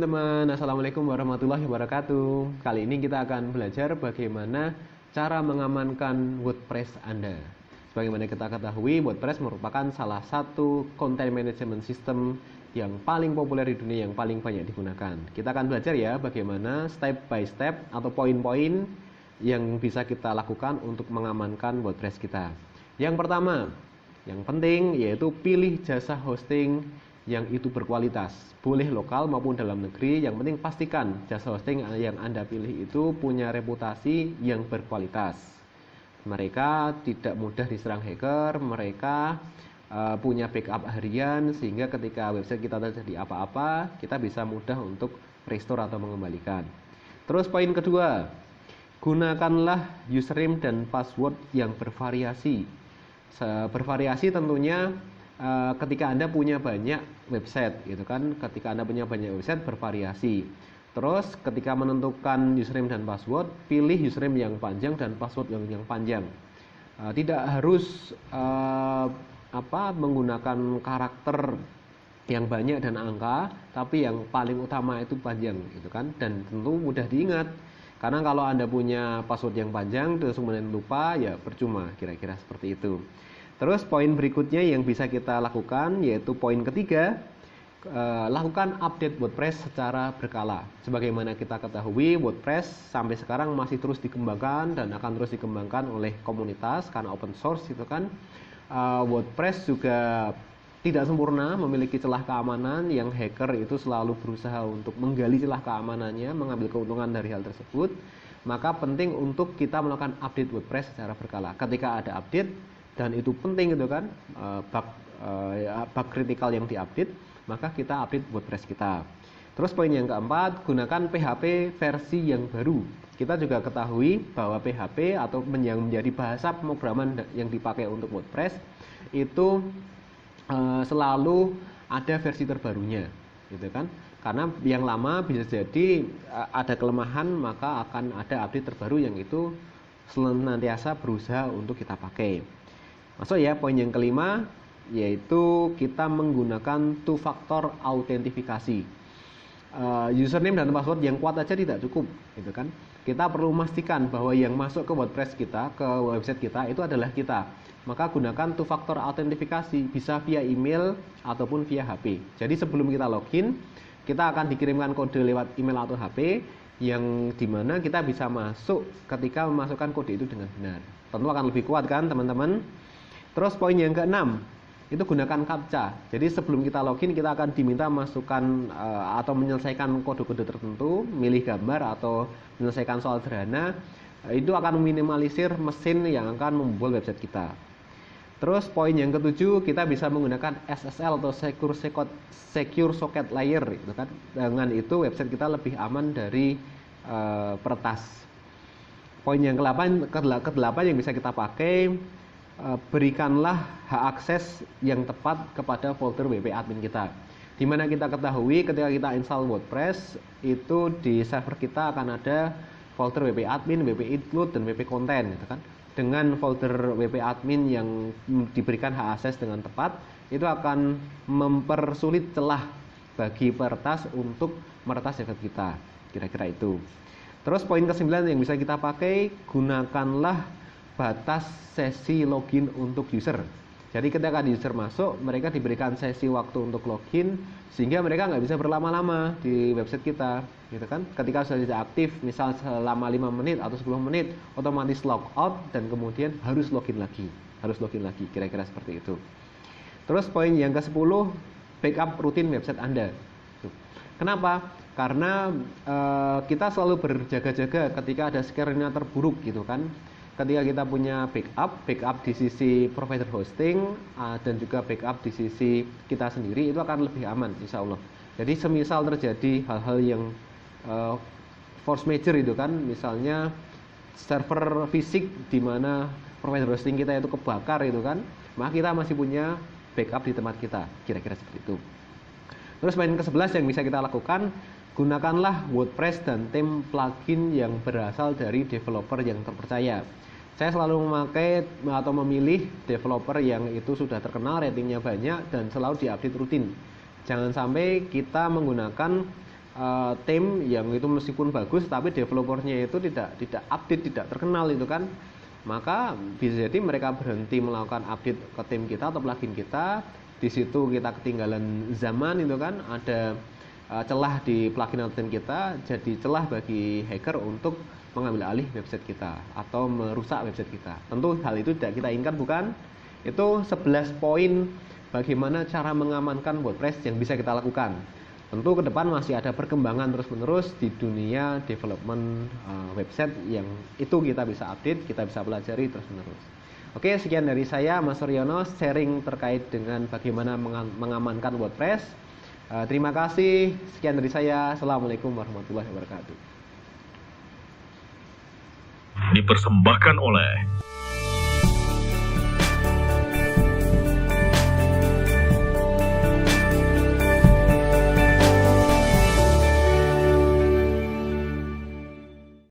teman-teman, Assalamualaikum warahmatullahi wabarakatuh. Kali ini kita akan belajar bagaimana cara mengamankan WordPress Anda. Sebagaimana kita ketahui, WordPress merupakan salah satu content management system yang paling populer di dunia, yang paling banyak digunakan. Kita akan belajar ya bagaimana step by step atau poin-poin yang bisa kita lakukan untuk mengamankan WordPress kita. Yang pertama, yang penting yaitu pilih jasa hosting yang itu berkualitas, boleh lokal maupun dalam negeri. Yang penting pastikan jasa hosting yang Anda pilih itu punya reputasi yang berkualitas. Mereka tidak mudah diserang hacker, mereka punya backup harian sehingga ketika website kita terjadi apa-apa, kita bisa mudah untuk restore atau mengembalikan. Terus poin kedua, gunakanlah username dan password yang bervariasi. Bervariasi tentunya ketika Anda punya banyak website gitu kan, ketika Anda punya banyak website bervariasi. Terus ketika menentukan username dan password, pilih username yang panjang dan password yang panjang. Tidak harus menggunakan karakter yang banyak dan angka, tapi yang paling utama itu panjang gitu kan, dan tentu mudah diingat. Karena kalau Anda punya password yang panjang terus kemudian lupa, ya percuma, kira-kira seperti itu. Terus poin berikutnya yang bisa kita lakukan yaitu poin ketiga, lakukan update WordPress secara berkala. Sebagaimana kita ketahui, WordPress sampai sekarang masih terus dikembangkan dan akan terus dikembangkan oleh komunitas karena open source gitu kan. WordPress juga tidak sempurna, memiliki celah keamanan yang hacker itu selalu berusaha untuk menggali celah keamanannya, mengambil keuntungan dari hal tersebut. Maka penting untuk kita melakukan update WordPress secara berkala. Ketika ada update dan itu penting gitu kan, bug kritikal yang diupdate, maka kita update WordPress kita. Terus poin yang keempat, gunakan PHP versi yang baru. Kita juga ketahui bahwa PHP atau yang menjadi bahasa pemrograman yang dipakai untuk WordPress itu selalu ada versi terbarunya gitu kan. Karena yang lama bisa jadi ada kelemahan, maka akan ada update terbaru yang itu senantiasa berusaha untuk kita pakai. Masuk ya poin yang kelima, yaitu kita menggunakan two factor autentifikasi. Username dan password yang kuat aja tidak cukup gitu kan. Kita perlu memastikan bahwa yang masuk ke WordPress kita, ke website kita itu adalah kita. Maka gunakan two factor autentifikasi, bisa via email ataupun via HP. Jadi sebelum kita login, kita akan dikirimkan kode lewat email atau HP yang dimana kita bisa masuk ketika memasukkan kode itu dengan benar. Tentu akan lebih kuat kan teman-teman. Terus poin yang keenam, itu gunakan CAPTCHA. Jadi sebelum kita login, kita akan diminta masukkan atau menyelesaikan kode-kode tertentu, milih gambar atau menyelesaikan soal sederhana. Itu akan meminimalisir mesin yang akan membobol website kita. Terus poin yang ketujuh, kita bisa menggunakan SSL atau Secure Socket Layer gitu kan. Dengan itu website kita lebih aman dari peretas. Poin yang ke-8 yang bisa kita pakai, berikanlah hak akses yang tepat kepada folder WP admin kita. Dimana kita ketahui ketika kita install WordPress itu di server kita akan ada folder WP admin, WP include dan WP content gitu kan. Dengan folder WP admin yang diberikan hak akses dengan tepat, itu akan mempersulit celah bagi peretas untuk meretas website kita. Kira-kira itu. Terus poin ke-9 yang bisa kita pakai, gunakanlah batas sesi login untuk user. Jadi ketika user masuk, mereka diberikan sesi waktu untuk login sehingga mereka nggak bisa berlama-lama di website kita gitu kan. Ketika sudah tidak aktif, misal selama 5 menit atau 10 menit, otomatis log out dan kemudian harus login lagi. Kira-kira seperti itu. Terus poin yang ke-10, backup rutin website Anda. Kenapa? Karena kita selalu berjaga-jaga ketika ada skenario terburuk gitu kan. Ketika kita punya backup di sisi provider hosting dan juga backup di sisi kita sendiri, itu akan lebih aman insya Allah. Jadi semisal terjadi hal-hal yang force major itu kan, misalnya server fisik di mana provider hosting kita itu kebakar itu kan, maka kita masih punya backup di tempat kita, kira-kira seperti itu. Terus poin ke-11 yang bisa kita lakukan, gunakanlah WordPress dan theme plugin yang berasal dari developer yang terpercaya. Saya selalu memakai atau memilih developer yang itu sudah terkenal, ratingnya banyak dan selalu diupdate rutin. Jangan sampai kita menggunakan tim yang itu meskipun bagus tapi developernya itu tidak update, tidak terkenal itu kan, maka bisa jadi mereka berhenti melakukan update ke tim kita atau plugin kita. Di situ kita ketinggalan zaman itu kan, ada celah di plugin atau tim kita, jadi celah bagi hacker untuk mengambil alih website kita atau merusak website kita. Tentu hal itu tidak kita inginkan, bukan? Itu 11 poin bagaimana cara mengamankan WordPress yang bisa kita lakukan. Tentu ke depan masih ada perkembangan terus-menerus di dunia development website yang itu kita bisa update, kita bisa pelajari terus-menerus. Oke, sekian dari saya Mas Suryono, sharing terkait dengan bagaimana mengamankan WordPress. Terima kasih, sekian dari saya. Assalamualaikum warahmatullahi wabarakatuh. Dipersembahkan oleh